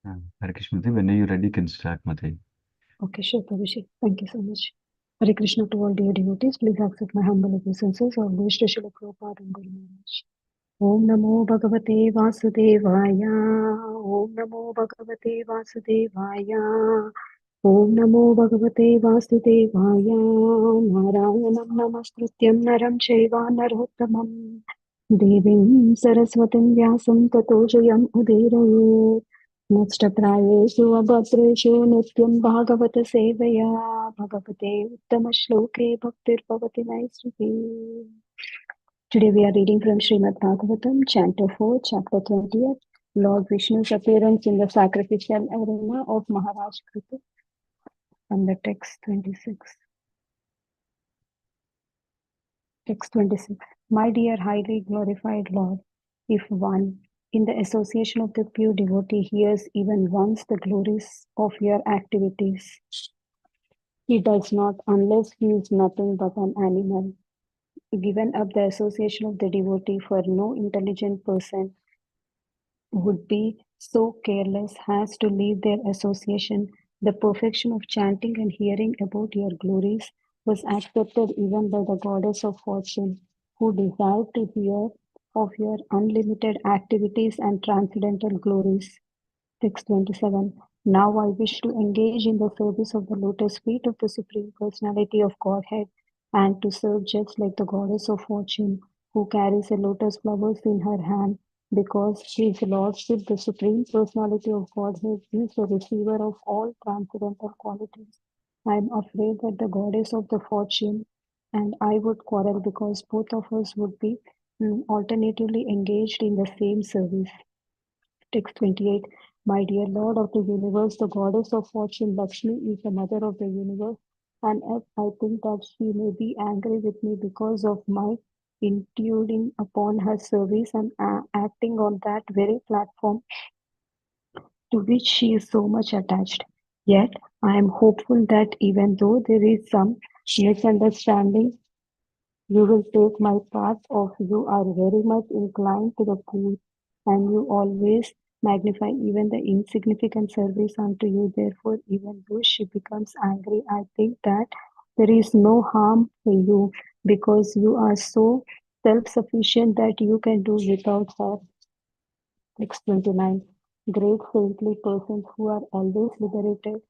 Hare Krishna, Mate. When you're ready, you can start, Mate. Okay, sure, Prabhuji. Thank you so much. Hare Krishna to all dear devotees. Please accept my humble obeisances. All wish to Srila Prabhupada and Guru Maharaj. Om Namo Bhagavate Vasudevaya. Om Namo Bhagavate Vasudevaya. Om Namo Bhagavate Vasudevaya. Narayanam Namaskrityam Naram Chaiva Narottamam. Devim Saraswatim Vyasam Tato Jayam Udirayet. नष्टप्रायेषु अभद्रेषु नित्यं भागवत सेवया भगवते उत्तमश्लोके भक्तिर्भवति नैष्टिकी. Today we are reading from Srimad Bhagavatam, Canto 4, Chapter 20th, Lord Vishnu's appearance in the sacrificial arena of Maharaj Kriti, and the text 26. Text 26. My dear highly glorified Lord, if one in the association of the pure devotee hears even once the glories of your activities, he does not unless he is nothing but an animal. Given up the association of the devotee, for no intelligent person would be so careless as to leave their association. The perfection of chanting and hearing about your glories was accepted even by the goddess of fortune, who desired to hear of your unlimited activities and transcendental glories. Text 27. Now I wish to engage in the service of the lotus feet of the Supreme Personality of Godhead and to serve just like the goddess of fortune, who carries a lotus flowers in her hand, because His Lordship, the Supreme Personality of Godhead, is the receiver of all transcendental qualities. I am afraid that the goddess of the fortune and I would quarrel because both of us would be alternatively engaged in the same service. Text 28. My dear Lord of the universe, the goddess of fortune Lakshmi is the mother of the universe, and as I think that she may be angry with me because of my intruding upon her service and acting on that very platform to which she is so much attached. Yet, I am hopeful that even though there is some misunderstanding, you will take my part of you are very much inclined to the poor, and you always magnify even the insignificant service unto you. Therefore, even though she becomes angry, I think that there is no harm for you because you are so self-sufficient that you can do without her. Text 29. Great saintly persons who are always liberated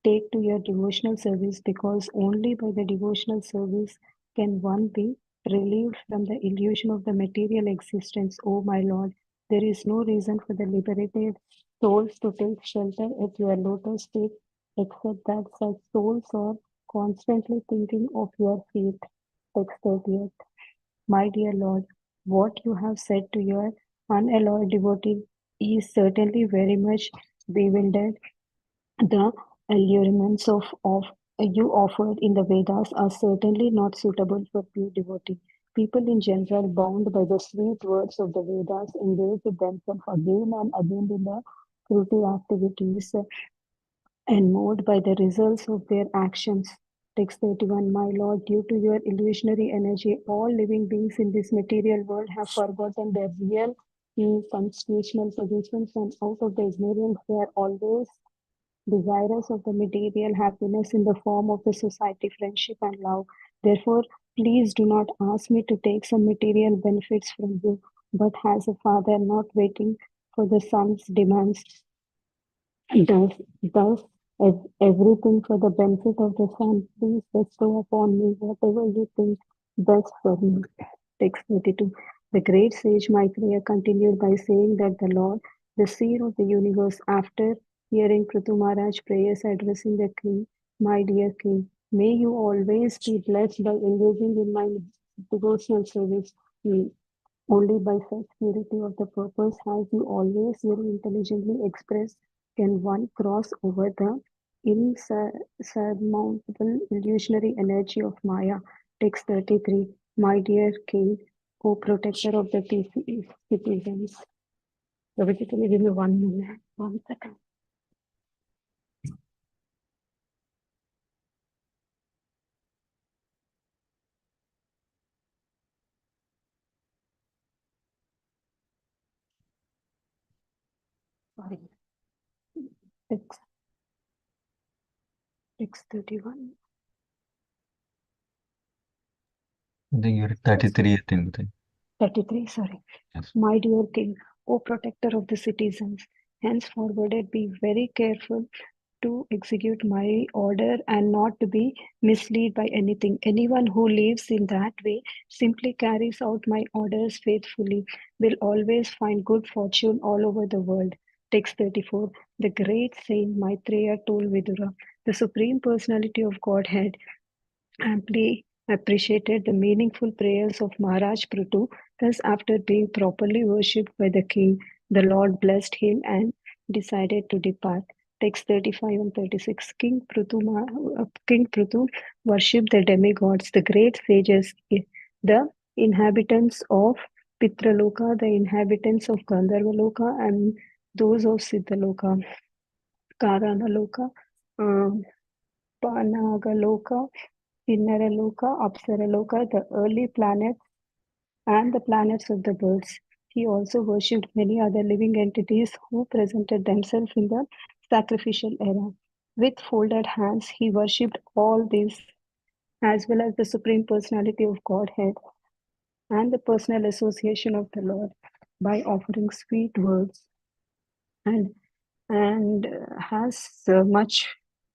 take to your devotional service because only by the devotional service can one be relieved from the illusion of the material existence. O my Lord, there is no reason for the liberated souls to take shelter at your lotus feet except that such souls are constantly thinking of your feet. Text 30. My dear Lord, what you have said to your unalloyed devotee is certainly very much bewildered. The allurements of you offered in the Vedas are certainly not suitable for pure devotee. People in general, bound by the sweet words of the Vedas, engage themselves again and again in the fruity activities and moved by the results of their actions. Text 31. My Lord, due to your illusionary energy, all living beings in this material world have forgotten their real constitutional positions, and out of the ignorance they are always desirous of the material happiness in the form of the society, friendship, and love. Therefore, please do not ask me to take some material benefits from you, but as a father not waiting for the son's demands, does everything for the benefit of the son. Please bestow upon me whatever you think best for me. Text 32. The great sage Maitreya continued by saying that the Lord, the seer of the universe, after hearing Prithu Maharaj prayers addressing the king, my dear king, may you always be blessed by engaging in my devotional service. Only by such purity of the purpose as you always very intelligently express can one cross over the insurmountable illusionary energy of Maya. Text 33. My dear king, O protector of the citizens. Prabhuji, can you give me 1 minute? 1 second. Sorry. Text 31. I think you're at 33, I think. 33, sorry. Yes. My dear king, O protector of the citizens, henceforward be very careful to execute my order and not to be misled by anything. Anyone who lives in that way, simply carries out my orders faithfully, will always find good fortune all over the world. Text 34. The great saint Maitreya told Vidura, the Supreme Personality of Godhead amply appreciated the meaningful prayers of Maharaj Prithu. Thus, after being properly worshipped by the king, the Lord blessed him and decided to depart. Text 35 and 36. King Prithu worshipped the demigods, the great sages, the inhabitants of Pitraloka, the inhabitants of Gandharvaloka, and those of Siddhaloka, Karanaloka, um, Panagaloka, Kinnaraloka, Apsaraloka, the early planets, and the planets of the birds. He also worshipped many other living entities who presented themselves in the sacrificial era. With folded hands, he worshipped all these, as well as the Supreme Personality of Godhead and the personal association of the Lord, by offering sweet words and has much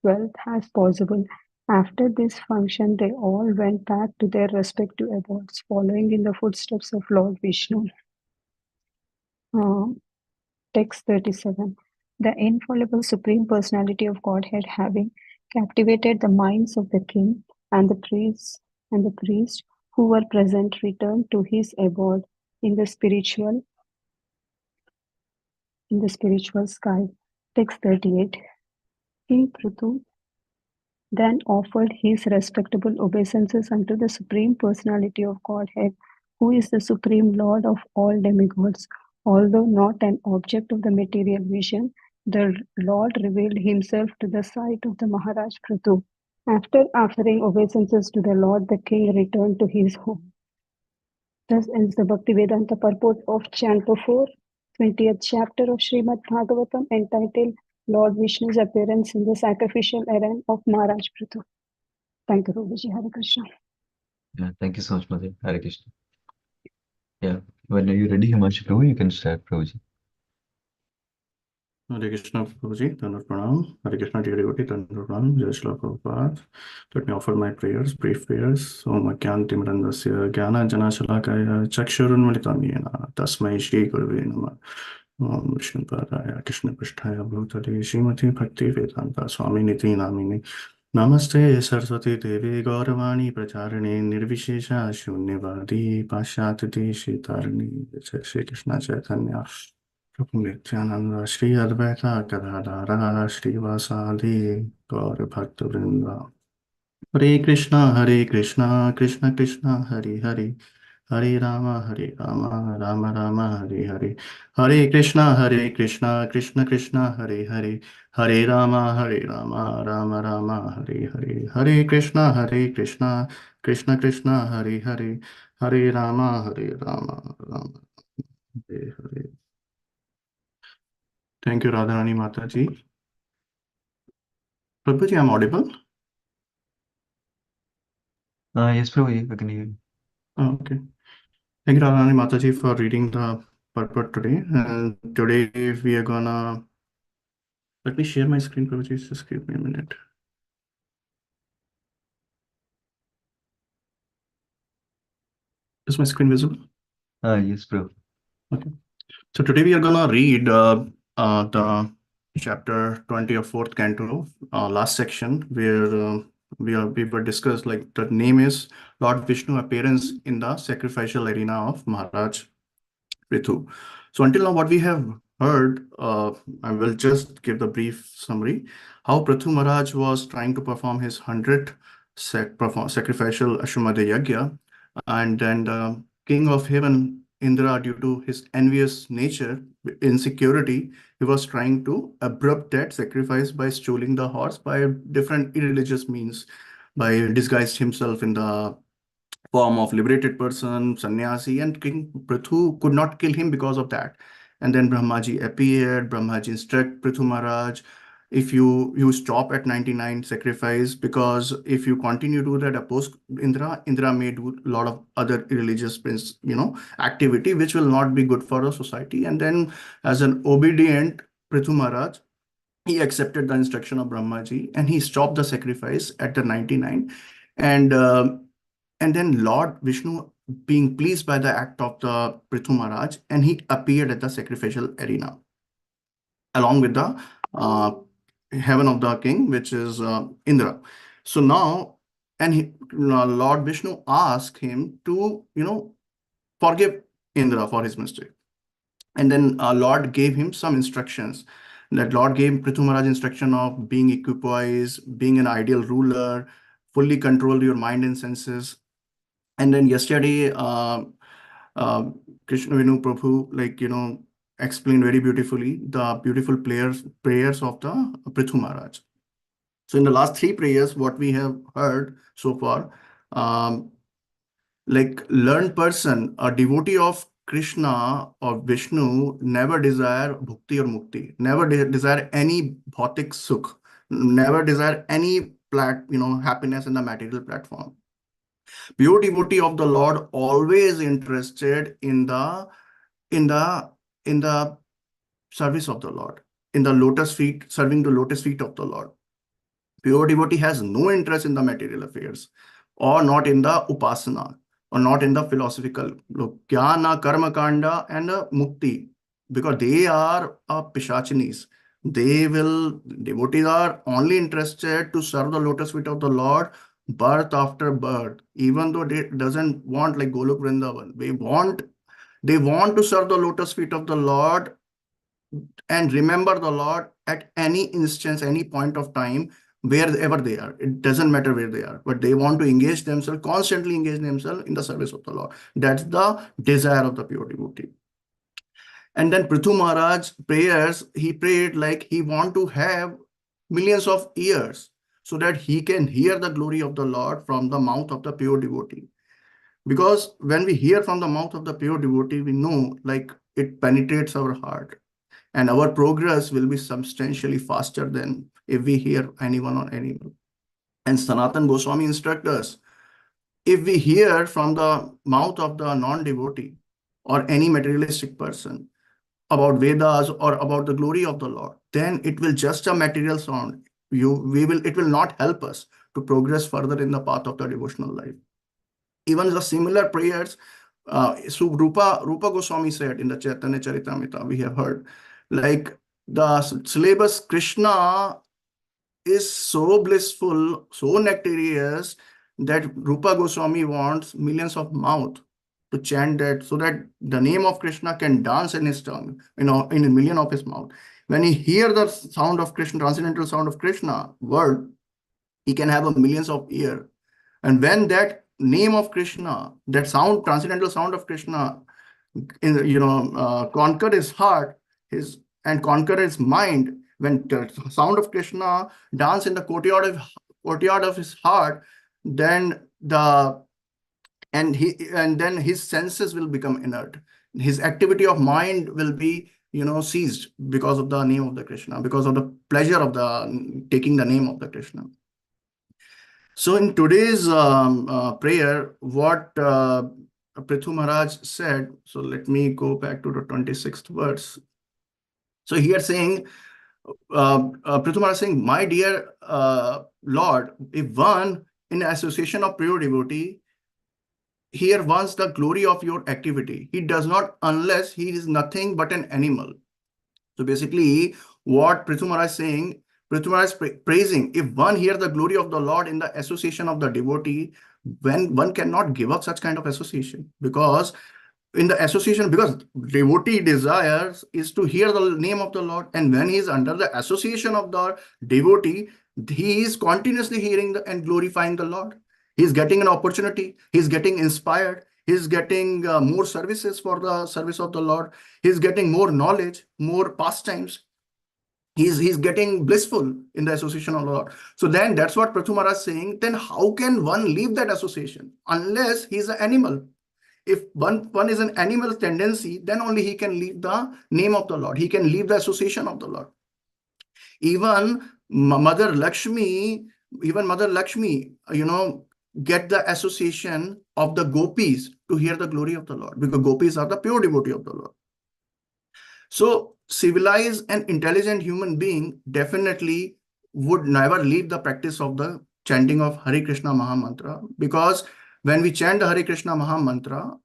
wealth as possible. After this function, they all went back to their respective abodes, following in the footsteps of Lord Vishnu. Uh, Text 37. The infallible Supreme Personality of Godhead, having captivated the minds of the king and the priest who were present, returned to his abode in the spiritual sky. Text 38. King Prithu then offered his respectable obeisances unto the Supreme Personality of Godhead, who is the Supreme Lord of all demigods. Although not an object of the material vision, the Lord revealed himself to the sight of the Maharaj Prithu. After offering obeisances to the Lord, the king returned to his home. Thus ends the Bhaktivedanta purport of Canto 4, 20th chapter of Srimad Bhagavatam, entitled Lord Vishnu's Appearance in the Sacrificial Arena of Maharaj Prithu. Thank you, Prabhuji. Hare Krishna. Yeah, thank you so much, Mother. Hare Krishna. Yeah, when are you ready, Himanshu Prabhu? You can start, Prabhuji. Hare Krishna, Prabhuji, Dandavad Pranam. Hare Krishna, dear devotee, Dandavad Pranam. Jai Shri Prabhupada. Let me offer my prayers, brief prayers. Om Akyantimrandasya Jnana Janashalakaya Chakshurunmilitam Yena Tasmai Shri Gurave Namah. Om Vishnupadaya Krishna Pristhaya Bhutale Srimati Bhakti Vedanta Swami Niti Namini Namaste Saraswati Devi Gauravani Pracharine Nirvishesha Shunyavadi Pashyatati Shitarni Shri Krishna Chaitanya Prabhu Nityananda Shri Advaita Gadadara Shri Vasadi Gaur Bhakta Vrinda Hare Krishna, Krishna Krishna, Hare Hare, Hare Rama, Rama Rama, Hare Hare. Hare Krishna, Krishna Krishna, Hare Hare, Hare Rama, Rama Rama, Hare Hare. Hare Krishna, Krishna Krishna, Hare Hare, Hare Rama, Rama Hare Hare. Thank you, Radharani Mataji. Prabhuji, I'm audible? Yes, Prabhuji, I can hear you. Oh, okay. Thank you, Radharani Mataji, for reading the purport today. And today we are gonna... Let me share my screen, Prabhuji. Just give me a minute. Is my screen visible? Yes, Prabhu. Okay. So today we are gonna read the chapter 20 of 4th Canto, last section, where we were discussed, like, the name is Lord Vishnu Appearance in the Sacrificial Arena of Maharaj Prithu. So until now, what we have heard, I will just give the brief summary. How Prithu Maharaj was trying to perform his 100th sacrificial Ashwamedha Yagya, and then the king of heaven, Indra, due to his envious nature, insecurity, he was trying to abrupt that sacrifice by stealing the horse by different irreligious means, by disguised himself in the form of liberated person, sannyasi, and King Prithu could not kill him because of that. And then Brahmaji appeared. Brahmaji instructed Prithu Maharaj if you stop at 99 sacrifice, because if you continue to do that, oppose Indra may do a lot of other religious activity which will not be good for the society. And then as an obedient Prithu Maharaj, he accepted the instruction of Brahmaji and he stopped the sacrifice at the 99. And then Lord Vishnu, being pleased by the act of the Prithu Maharaj, and he appeared at the sacrificial arena along with the heaven of the king, which is Indra. So now, Lord Vishnu asked him to, forgive Indra for his mistake. And then Lord gave him some instructions. That Lord gave Prithu Maharaj instruction of being equipoised, being an ideal ruler, fully control your mind and senses. And then yesterday, Krishna Vinu Prabhu, explained very beautifully the beautiful prayers of the Prithu Maharaj. So in the last three prayers, what we have heard so far, learned person, a devotee of Krishna or Vishnu, never desire bhukti or mukti, never desire any bhautik sukh, never desire any happiness in the material platform. Pure devotee of the Lord, always interested in the service of the Lord, in the lotus feet, serving the lotus feet of the Lord. Pure devotee has no interest in the material affairs, or not in the upasana, or not in the philosophical jnana, karma kanda, and mukti, because they are pishachinis. Devotees are only interested to serve the lotus feet of the Lord birth after birth, even though they doesn't want like Golok Vrindavan. They want to serve the lotus feet of the Lord and remember the Lord at any instance, any point of time, wherever they are. It doesn't matter where they are, but they want to engage themselves, constantly engage themselves in the service of the Lord. That's the desire of the pure devotee. And then Prithu Maharaj prayers, he prayed like he want to have millions of years so that he can hear the glory of the Lord from the mouth of the pure devotee. Because when we hear from the mouth of the pure devotee, we know like it penetrates our heart, and our progress will be substantially faster than if we hear anyone or anyone. And Sanatan Goswami instructs us, if we hear from the mouth of the non-devotee or any materialistic person about Vedas or about the glory of the Lord, then it will just a material sound. It will not help us to progress further in the path of the devotional life. Even the similar prayers, so Rupa Goswami said in the Chaitanya Charitamrita, we have heard, like the syllabus Krishna is so blissful, so nectarious, that Rupa Goswami wants millions of mouth to chant that, so that the name of Krishna can dance in his tongue, in a million of his mouth. When he hear the sound of Krishna, transcendental sound of Krishna word, he can have a millions of ear. And when that name of Krishna, that sound, transcendental sound of Krishna, conquer his heart, and conquer his mind, when the sound of Krishna dance in the courtyard of his heart, then then his senses will become inert. His activity of mind will be ceased because of the name of the Krishna, because of the pleasure of taking the name of the Krishna. So in today's prayer, what Prithu Maharaj said, so let me go back to the 26th verse. So here saying, Prithu Maharaj saying, my dear Lord, if one in association of pure devotee here wants the glory of your activity, he does not unless he is nothing but an animal. So basically what Prithu Maharaj is saying, Prithu Maharaj is praising, if one hear the glory of the Lord in the association of the devotee, when one cannot give up such kind of association, because in the association, because devotee desires is to hear the name of the Lord, and when he is under the association of the devotee, he is continuously hearing and glorifying the Lord. He is getting an opportunity, he is getting inspired, he is getting more services for the service of the Lord, he is getting more knowledge, more pastimes. He's getting blissful in the association of the Lord. So then that's what Prithu Maharaj is saying. Then how can one leave that association unless he's an animal? If one is an animal tendency, then only he can leave the name of the Lord. He can leave the association of the Lord. Even Mother Lakshmi, get the association of the gopis to hear the glory of the Lord, because gopis are the pure devotee of the Lord. So civilized and intelligent human being definitely would never leave the practice of the chanting of Hare Krishna Maha Mantra, because when we chant the Hare Krishna Maha Mantra,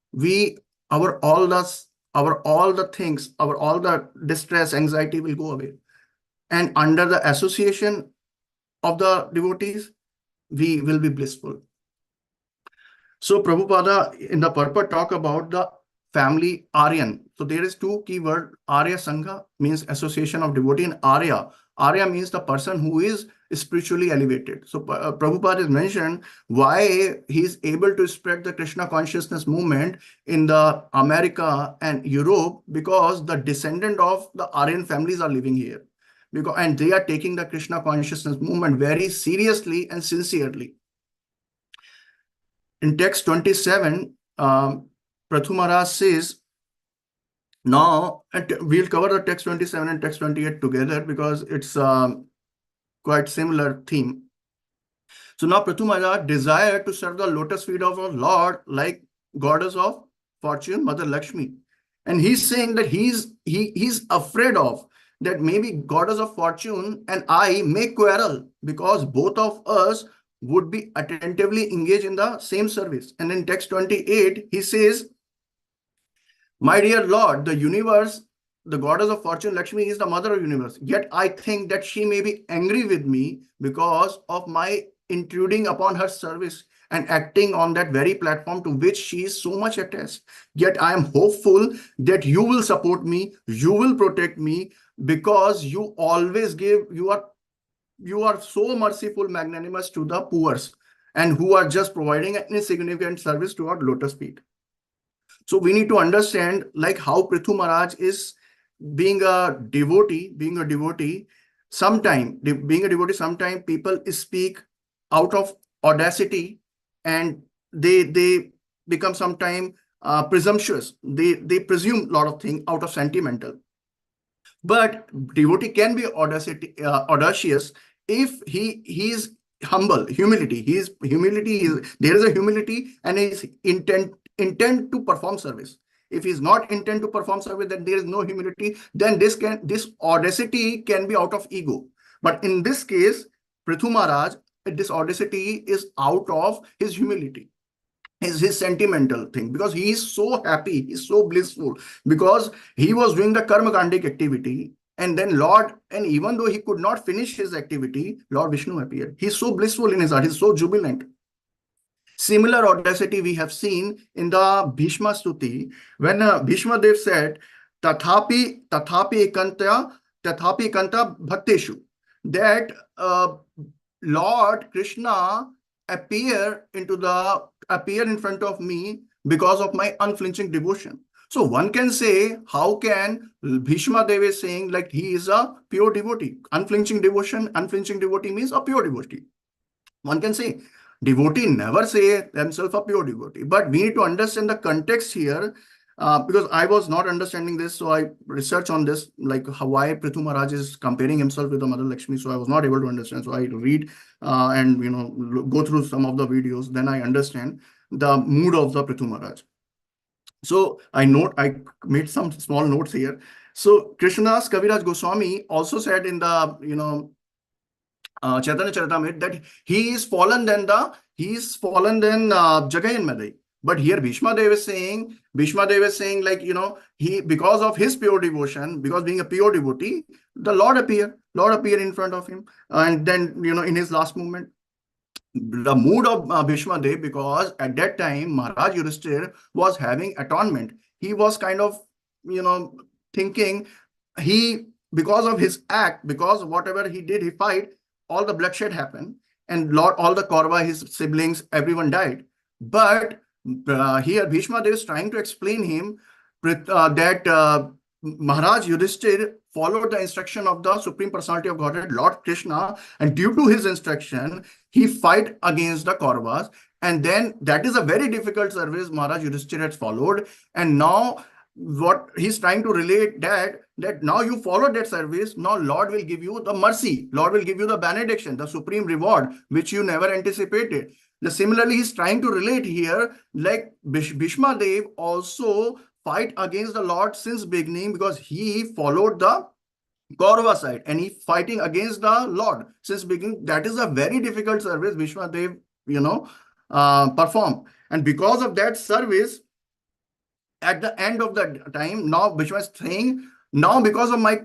all the distress, anxiety will go away. And under the association of the devotees, we will be blissful. So Prabhupada in the purport talk about the family Aryan. So there is two keyword. Arya Sangha means association of devotee, and Arya. Arya means the person who is spiritually elevated. So Prabhupada is mentioned why he is able to spread the Krishna consciousness movement in the America and Europe, because the descendant of the Aryan families are living here. And they are taking the Krishna consciousness movement very seriously and sincerely. In text 27, Prathu Maharaj says, now, and we'll cover the text 27 and text 28 together because it's quite similar theme. So now Prathu Maharaj desired to serve the lotus feet of our Lord like goddess of fortune, Mother Lakshmi. And he's saying that he's afraid of that maybe goddess of fortune and I may quarrel, because both of us would be attentively engaged in the same service. And in text 28, he says, my dear Lord, the universe, the goddess of fortune, Lakshmi, is the mother of universe. Yet I think that she may be angry with me because of my intruding upon her service and acting on that very platform to which she is so much attached. Yet I am hopeful that you will support me, you will protect me, because you always give, you are so merciful, magnanimous to the poor, and who are just providing an insignificant service to our lotus feet. So we need to understand like how Prithu Maharaj is being a devotee. Sometime people speak out of audacity, and they become sometime presumptuous. They presume a lot of things out of sentimental. But devotee can be audacious if he is humble. Humility. There is a humility and his intent to perform service. If he's not intent to perform service, then there is no humility. Then this audacity can be out of ego. But in this case, Prithu Maharaj, this audacity is out of his humility. Is his sentimental thing, because he is so happy, he's so blissful, because he was doing the karmakandic activity, and then Lord, and even though he could not finish his activity, Lord Vishnu appeared. He's so blissful in his heart, he's so jubilant. Similar audacity we have seen in the Bhishma Stuti, when Bhishma Dev said, Tathapi ekanta bhakteshu, that Lord Krishna appear in front of me because of my unflinching devotion. So one can say, how can Bhishma Dev is saying like he is a pure devotee? Unflinching devotee means a pure devotee. One can say, devotee never say themselves a pure devotee. But we need to understand the context here, because I was not understanding this, so I researched on this, like why Prithu Maharaj is comparing himself with the Mother Lakshmi. So I was not able to understand. So I read and go through some of the videos. Then I understand the mood of the Prithu Maharaj. So I made some small notes here. So Krishnadas Kaviraj Goswami also said in the Chaitanya Charitamrita that he is fallen than Jagai and Madai. But here Bhishma Dev is saying like, he, because of his pure devotion, because being a pure devotee, the Lord appeared in front of him. And then, in his last movement, the mood of Bhishma Dev, because at that time, Maharaj Yudhishthira was having atonement. He was kind of, thinking because of his act, because whatever he did, he fight, all the bloodshed happened, and all the Kaurava, his siblings, everyone died. But here Bhishma Dev is trying to explain him that Maharaj Yudhishthira followed the instruction of the Supreme Personality of Godhead, Lord Krishna, and due to his instruction, he fight against the Kauravas. And then that is a very difficult service Maharaj Yudhishthira has followed. And now what he's trying to relate that that now you follow that service, now Lord will give you the mercy, Lord will give you the benediction, the supreme reward, which you never anticipated. Similarly, he's trying to relate here, like Bhishma Dev also fight against the Lord since beginning because he followed the Kaurava side and he fighting against the Lord since beginning. That is a very difficult service Bhishma Dev, perform. And because of that service, at the end of the time, now Bhishma is saying, now because of my,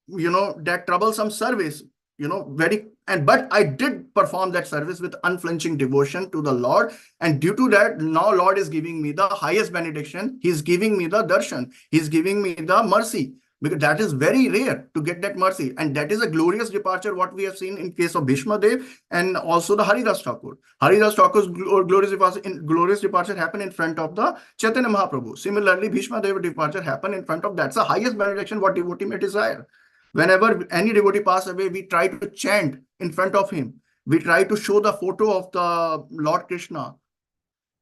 that troublesome service, but I did perform that service with unflinching devotion to the Lord. And due to that, now Lord is giving me the highest benediction. He's giving me the darshan. He's giving me the mercy. Because that is very rare to get that mercy. And that is a glorious departure, what we have seen in case of Bhishma Dev and also the Haridas Thakur. Haridas Thakur's glorious departure happened in front of the Chaitanya Mahaprabhu. Similarly, Bhishma Dev departure happened in front of, that's the highest benediction what devotee may desire. Whenever any devotee pass away, we try to chant in front of him. We try to show the photo of the Lord Krishna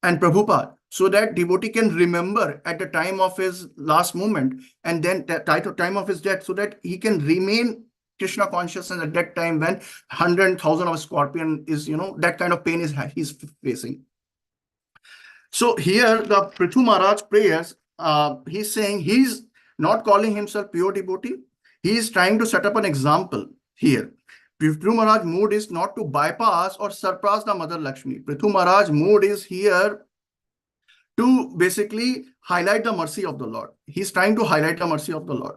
and Prabhupada, so that devotee can remember at the time of his last moment and then at the time of his death, so that he can remain Krishna consciousness at that time when 100,000 of scorpion is, that kind of pain he's facing. So here the Prithu Maharaj prayers, he's saying he's not calling himself pure devotee. He is trying to set up an example here. Prithu Maharaj mood is not to bypass or surpass the Mother Lakshmi. Prithu Maharaj mood is here to basically highlight the mercy of the Lord. He's trying to highlight the mercy of the Lord.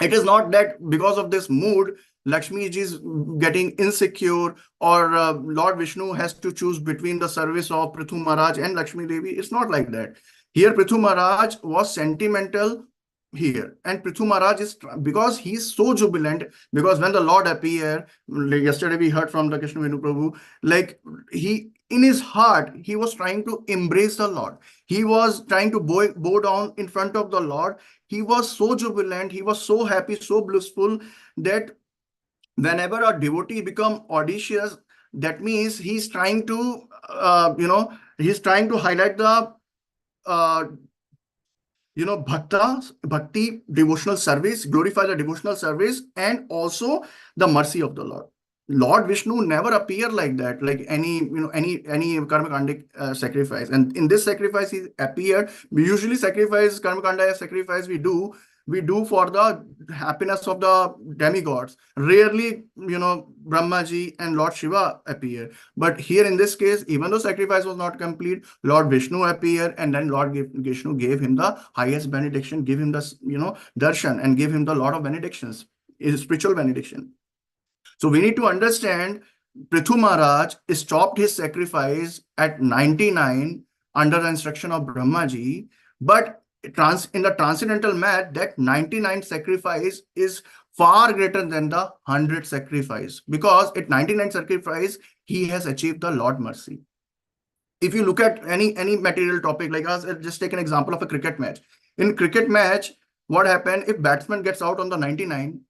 It is not that because of this mood, Lakshmi is getting insecure or Lord Vishnu has to choose between the service of Prithu Maharaj and Lakshmi Devi. It's not like that. Here Prithu Maharaj was sentimental here, and Prithu Maharaj is, because he's so jubilant, because when the Lord appeared, like yesterday we heard from the Krishna Venu Prabhu, like he, in his heart, he was trying to embrace the Lord. He was trying to bow down in front of the Lord. He was so jubilant, he was so happy, so blissful, that whenever a devotee become audacious, that means he's trying to, he's trying to highlight the bhakti, devotional service, glorify the devotional service, and also the mercy of the Lord. Lord Vishnu never appear like that, like any karmakandic sacrifice. And in this sacrifice, he appeared. We usually sacrifice karmakanda sacrifice we do for the happiness of the demigods. Rarely, Brahmaji and Lord Shiva appear. But here in this case, even though sacrifice was not complete, Lord Vishnu appeared, and then Lord Vishnu gave him the highest benediction, give him the, darshan, and give him the lot of benedictions, spiritual benediction. So we need to understand Prithu Maharaj stopped his sacrifice at 99 under the instruction of Brahmaji, but in the transcendental math, that 99 sacrifice is far greater than the 100 sacrifice, because at 99 sacrifice, he has achieved the Lord mercy. If you look at any material topic, like us, just take an example of a cricket match. In cricket match, what happened if batsman gets out on the 99,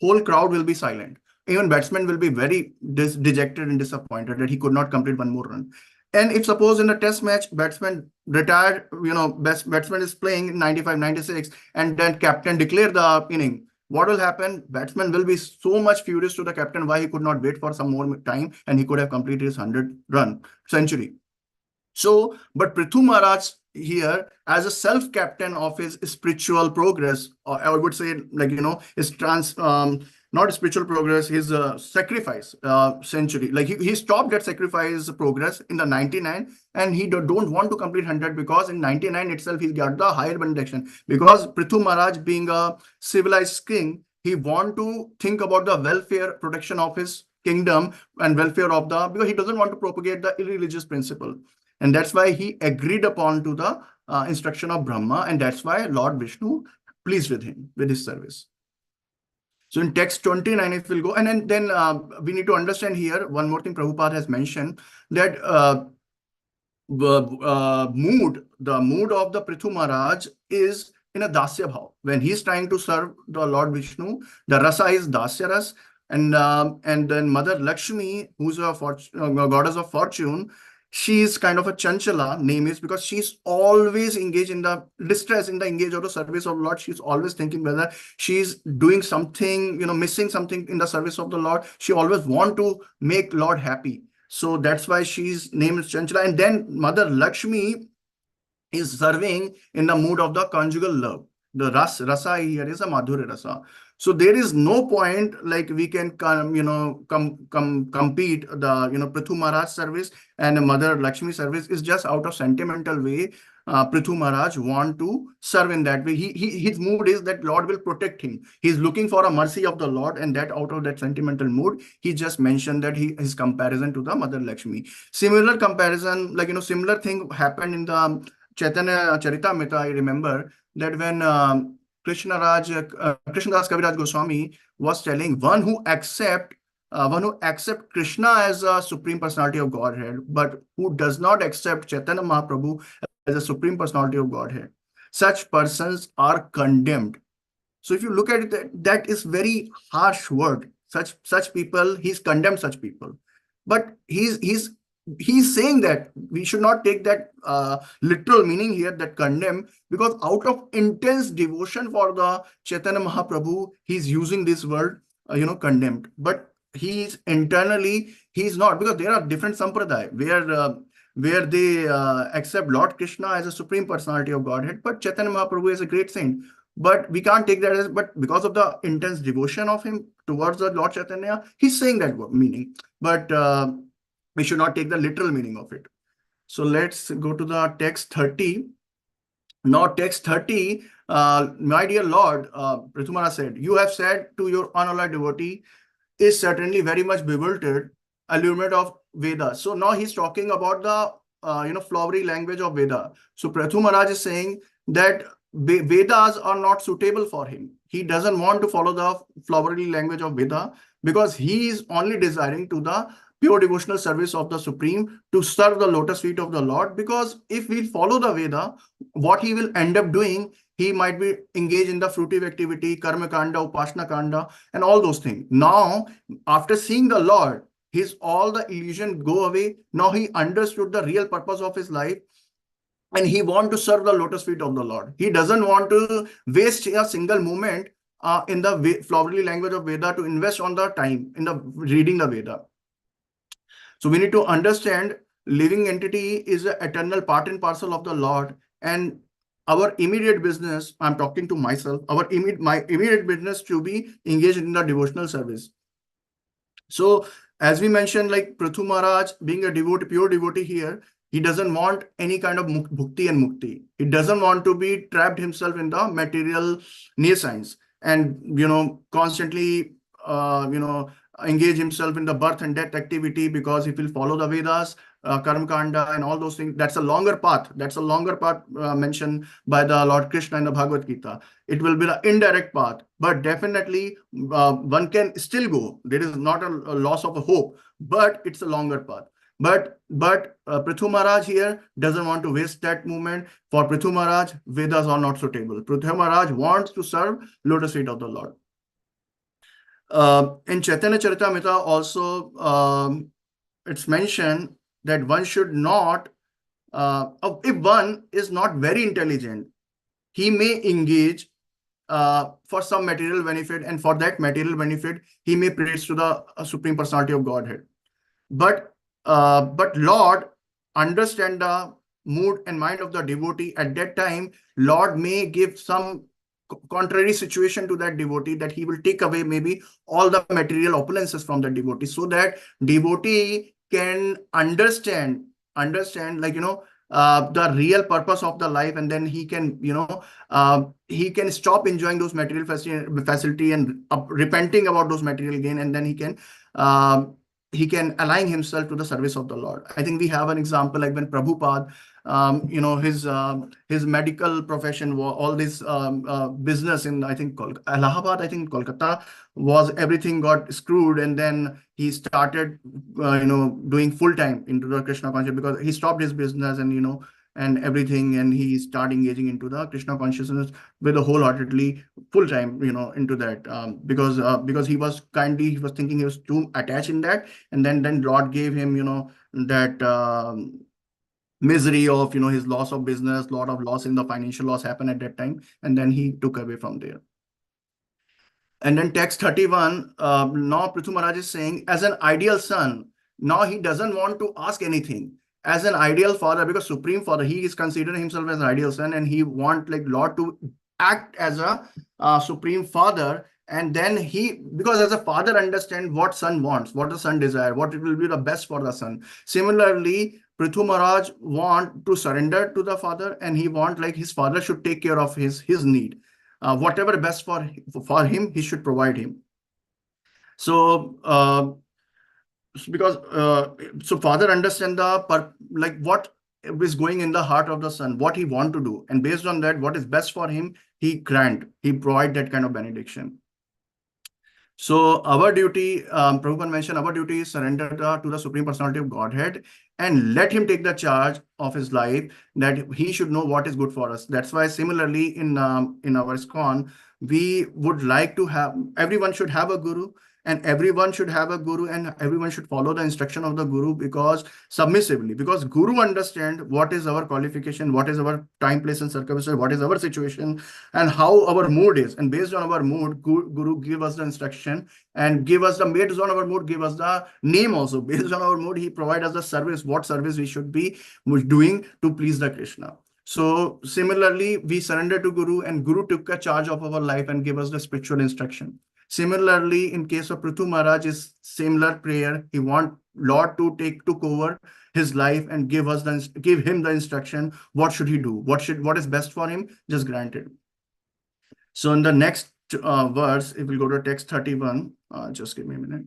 whole crowd will be silent. Even batsman will be very dejected and disappointed that he could not complete one more run. And if suppose in a test match, batsman retired, batsman is playing 95, 96, and then captain declare the inning, what will happen? Batsman will be so much furious to the captain why he could not wait for some more time and he could have completed his 100-run century. So, but Prithu Maharaj here, as a self-captain of his spiritual progress, or I would say, like, his not spiritual progress, his sacrifice century. Like he stopped that sacrifice progress in the 99, and he don't want to complete 100, because in 99 itself he got the higher benediction. Because Prithu Maharaj, being a civilized king, he want to think about the welfare, protection of his kingdom and welfare of the, because he doesn't want to propagate the irreligious principle. And that's why he agreed upon to the instruction of Brahma, and that's why Lord Vishnu pleased with him, with his service. So in text 29, if we'll go, and then we need to understand here, one more thing Prabhupada has mentioned, that the mood of the Prithu Maharaj is in a dasya bhav. When he's trying to serve the Lord Vishnu, the rasa is dasya ras, and then Mother Lakshmi, who's a goddess of fortune, she is kind of a chanchala, name is because she's always engaged in the distress, in the engage or the service of Lord. She's always thinking whether she's doing something, missing something in the service of the Lord. She always want to make Lord happy. So that's why she's name is Chanchala. And then Mother Lakshmi is serving in the mood of the conjugal love. The rasa here is a madhurya rasa. So there is no point like we can compete the Prithu Maharaj service and Mother Lakshmi service is just out of sentimental way. Prithu Maharaj want to serve in that way. His mood is that Lord will protect him. He's looking for a mercy of the Lord, and that out of that sentimental mood, he just mentioned that his comparison to the Mother Lakshmi. Similar comparison, like similar thing happened in the Chaitanya Charitamrita. I remember that when Krishnadas Kaviraj Goswami was telling one who accept Krishna as a supreme personality of Godhead, but who does not accept Chaitanya Mahaprabhu as a supreme personality of Godhead, such persons are condemned. So if you look at it, that is very harsh word. Such people, he's condemned such people, but he's saying that we should not take that literal meaning here, that condemn, because out of intense devotion for the Chaitanya Mahaprabhu, he's using this word, condemned. But he's internally, he's not, because there are different sampradaya where they accept Lord Krishna as a supreme personality of Godhead, but Chaitanya Mahaprabhu is a great saint. But we can't take that as, but because of the intense devotion of him towards the Lord Chaitanya, he's saying that meaning. But we should not take the literal meaning of it. So let's go to the text 30. Now text 30, my dear Lord, Prithu Maharaj said, you have said to your unalloyed devotee, is certainly very much bewildered, allurement of Veda. So now he's talking about the flowery language of Veda. So Prithu Maharaj is saying that Vedas are not suitable for him. He doesn't want to follow the flowery language of Veda because he is only desiring to the pure devotional service of the Supreme, to serve the lotus feet of the Lord. Because if we follow the Veda, what he will end up doing, he might be engaged in the fruitive activity, karma kanda, upasana kanda, and all those things. Now, after seeing the Lord, all the illusion go away. Now he understood the real purpose of his life, and he want to serve the lotus feet of the Lord. He doesn't want to waste a single moment in the flowery language of Veda to invest on the time in the reading the Veda. So we need to understand living entity is an eternal part and parcel of the Lord, and our immediate business, I'm talking to myself, my immediate business to be engaged in the devotional service. So as we mentioned, like Prithu Maharaj being a devotee, pure devotee here, he doesn't want any kind of bhukti and mukti. He doesn't want to be trapped himself in the material nescience and, constantly, engage himself in the birth and death activity, because if he'll follow the Vedas, karma kanda and all those things, that's a longer path. That's a longer path mentioned by the Lord Krishna in the Bhagavad Gita. It will be an indirect path, but definitely one can still go. There is not a loss of a hope, but it's a longer path. But Prithu Maharaj here doesn't want to waste that moment. For Prithu Maharaj, Vedas are not suitable. Prithu Maharaj wants to serve lotus feet of the Lord. In Chaitanya Charitamrita also, it's mentioned that one should not, if one is not very intelligent, he may engage for some material benefit, and for that material benefit, he may praise to the Supreme Personality of Godhead. But Lord understand the mood and mind of the devotee. At that time, Lord may give some contrary situation to that devotee, that he will take away maybe all the material opulences from the devotee, so that devotee can understand like the real purpose of the life, and then he can stop enjoying those material facility and repenting about those material gain, and then he can align himself to the service of the Lord. I think we have an example like when Prabhupada, his medical profession, all this business in, I think, Allahabad, I think Kolkata, was everything got screwed, and then he started, doing full time into the Krishna consciousness, because he stopped his business and and everything, and he start engaging into the Krishna consciousness with a wholeheartedly, full time, into that, because he was thinking he was too attached in that, and then Lord gave him, that misery of, his loss of business, lot of loss in the financial loss happened at that time, and then he took away from there. And then text 31, now Prithu Maharaj is saying, as an ideal son, now he doesn't want to ask anything. As an ideal father, because Supreme Father, he is considering himself as an ideal son, and he want like Lord to act as a Supreme Father. And then because as a father understand what son wants, what the son desire, what it will be the best for the son. Similarly, Prithu Maharaj want to surrender to the father, and he want like his father should take care of his need. Whatever best for him, he should provide him. So so father understand what is going in the heart of the son, what he want to do, and based on that, what is best for him, he provide that kind of benediction. So our duty, Prabhupada mentioned, our duty is surrender to the Supreme Personality of Godhead and let him take the charge of his life, that he should know what is good for us. That's why similarly in our ISKCON, we would like to have, everyone should have a guru, and everyone should have a guru, and everyone should follow the instruction of the guru, because submissively, because guru understand what is our qualification, what is our time, place, and circumstance, what is our situation, and how our mood is. And based on our mood, guru give us the instruction, and give us the, based on our mood, give us the name also. Based on our mood, he provide us the service, what service we should be doing to please the Krishna. So similarly, we surrender to Guru, and Guru took a charge of our life and gave us the spiritual instruction. Similarly, in case of Prithu Maharaj, is similar prayer. He want Lord to took over his life and give him the instruction. What should he do? What is best for him? Just granted. So in the next verse, if we go to text 31, just give me a minute.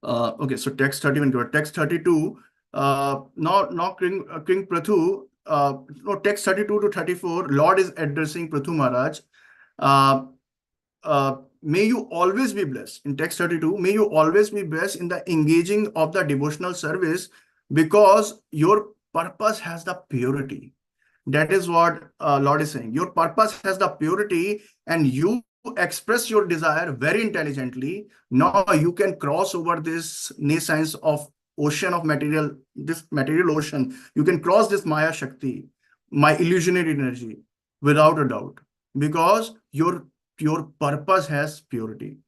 Okay, so text 31, go to text 32. Now King Prithu, text 32 to 34, Lord is addressing Prithu Maharaj. May you always be blessed. In text 32, may you always be blessed in the engaging of the devotional service, because your purpose has the purity. That is what Lord is saying. Your purpose has the purity, and you express your desire very intelligently. Now you can cross over this nascence of ocean of material, this material ocean. You can cross this Maya Shakti, my illusionary energy, without a doubt, because your purpose has purity.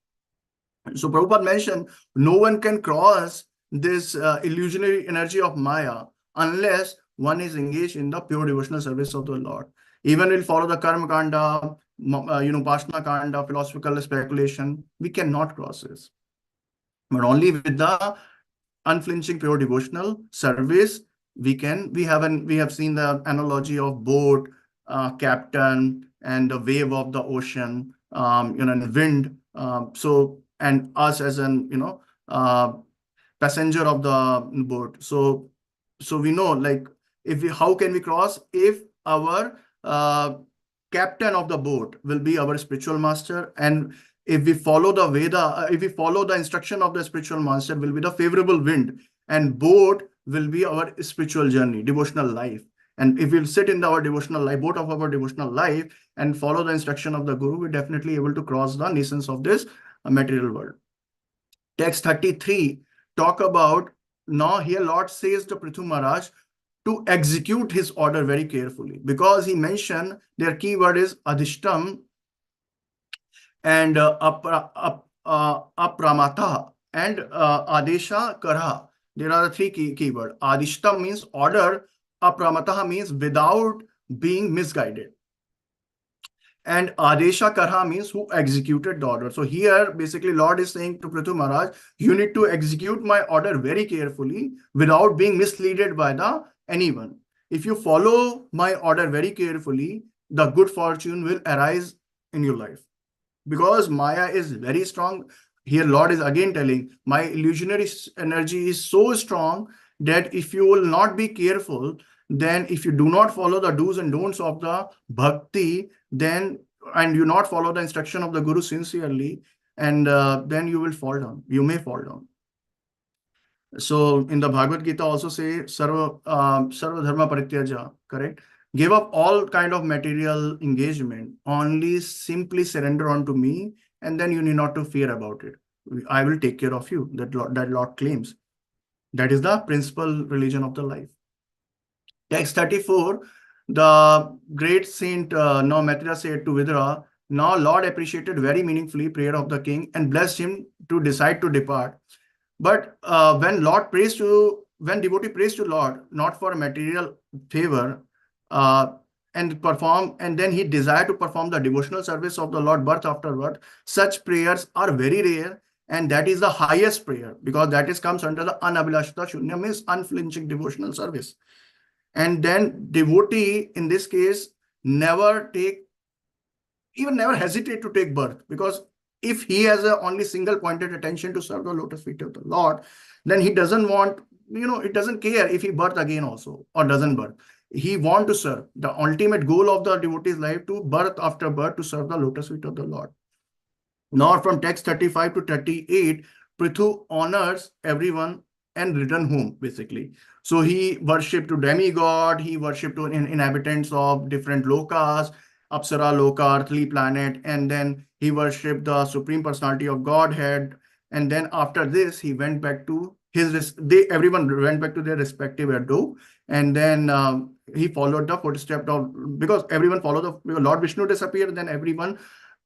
So Prabhupada mentioned, no one can cross this illusionary energy of Maya unless one is engaged in the pure devotional service of the Lord. Even will follow the karma kanda, Upasana kanda, philosophical speculation, we cannot cross this. But only with the unflinching pure devotional service, we have seen the analogy of boat, captain, and the wave of the ocean, and wind. And us as an passenger of the boat. So we know, like, how can we cross? If our captain of the boat will be our spiritual master, and if we follow the Veda, if we follow the instruction of the spiritual master, will be the favorable wind, and boat will be our spiritual journey, devotional life. And if we'll sit in our devotional life, boat of our devotional life, and follow the instruction of the Guru, we're definitely able to cross the nascence of this material world. Text 33 talk about, now here Lord says to Prithu Maharaj to execute his order very carefully, because he mentioned their keyword is adhishtam and apramata and adesha karha. There are the three keywords. Adhishtam means order, apramata means without being misguided, and adesha karha means who executed the order. So here basically Lord is saying to Prithu Maharaj, you need to execute my order very carefully without being misled by anyone. If you follow my order very carefully, the good fortune will arise in your life, because Maya is very strong. Here Lord is again telling, my illusionary energy is so strong that if you will not be careful, then if you do not follow the do's and don'ts of the bhakti, then, and you not follow the instruction of the Guru sincerely, and then you will fall down. You may fall down. So in the Bhagavad Gita also say sarva dharma parityaja, correct? Give up all kind of material engagement, only simply surrender unto me, and then you need not to fear about it. I will take care of you. That Lord claims. That is the principal religion of the life. Text 34, the great saint now Maitreya said to Vidura, now Lord appreciated very meaningfully prayer of the king and blessed him to decide to depart. But when devotee prays to Lord, not for material favor, uh, and then he desire to perform the devotional service of the Lord birth after birth, such prayers are very rare, and that is the highest prayer, because that is comes under the anabhilashita shunya, means unflinching devotional service. And then devotee in this case never hesitate to take birth, because if he has a only single pointed attention to serve the lotus feet of the Lord, then he doesn't want, it doesn't care if he birth again also or doesn't birth. He want to serve. The ultimate goal of the devotee's life to birth after birth to serve the lotus feet of the Lord. Now from text 35 to 38, Prithu honors everyone and return home, basically. So he worshipped to demigod, he worshipped to inhabitants of different lokas, Apsara Loka, earthly planet, and then he worshipped the Supreme Personality of Godhead. And then after this, he went back to everyone went back to their respective abode. And then he followed the footsteps of, because everyone followed Lord Vishnu disappeared, then everyone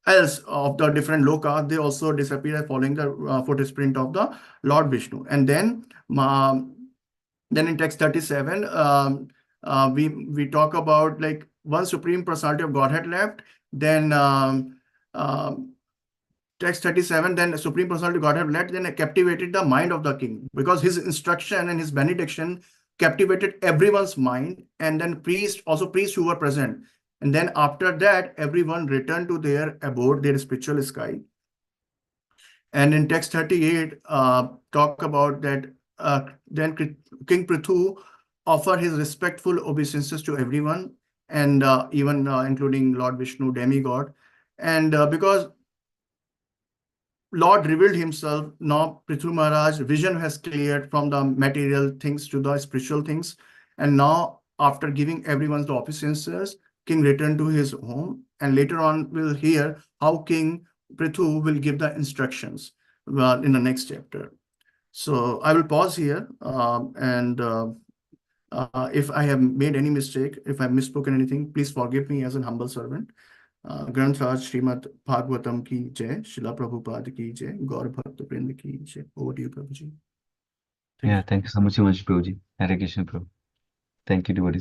else of the different loka, they also disappear following the footprint of the Lord Vishnu. And then in text 37, we talk about like one Supreme Personality of Godhead left. Then text 37, then Supreme Personality of Godhead left, then captivated the mind of the king, because his instruction and his benediction captivated everyone's mind. And then priests who were present. And then after that, everyone returned to their abode, their spiritual sky. And in text 38, talk about that then King Prithu offer his respectful obeisances to everyone, and even including Lord Vishnu, demigod. And because Lord revealed himself, now Prithu Maharaj vision has cleared from the material things to the spiritual things. And now after giving everyone the obeisances, king returned to his home. And later on we'll hear how King Prithu will give the instructions in the next chapter. So I will pause here, and if I have made any mistake, if I've misspoken anything, please forgive me as an humble servant. ग्रंथ राज श्रीमद् भागवतम की जय, शिला प्रभुपाद की जय, गौर भक्त वृंद की जय. Over to you, Prabhuji. Yeah, thank you so much, Himanshu Prabhuji. Hare Krishna, Prabhu. Thank you, devotees.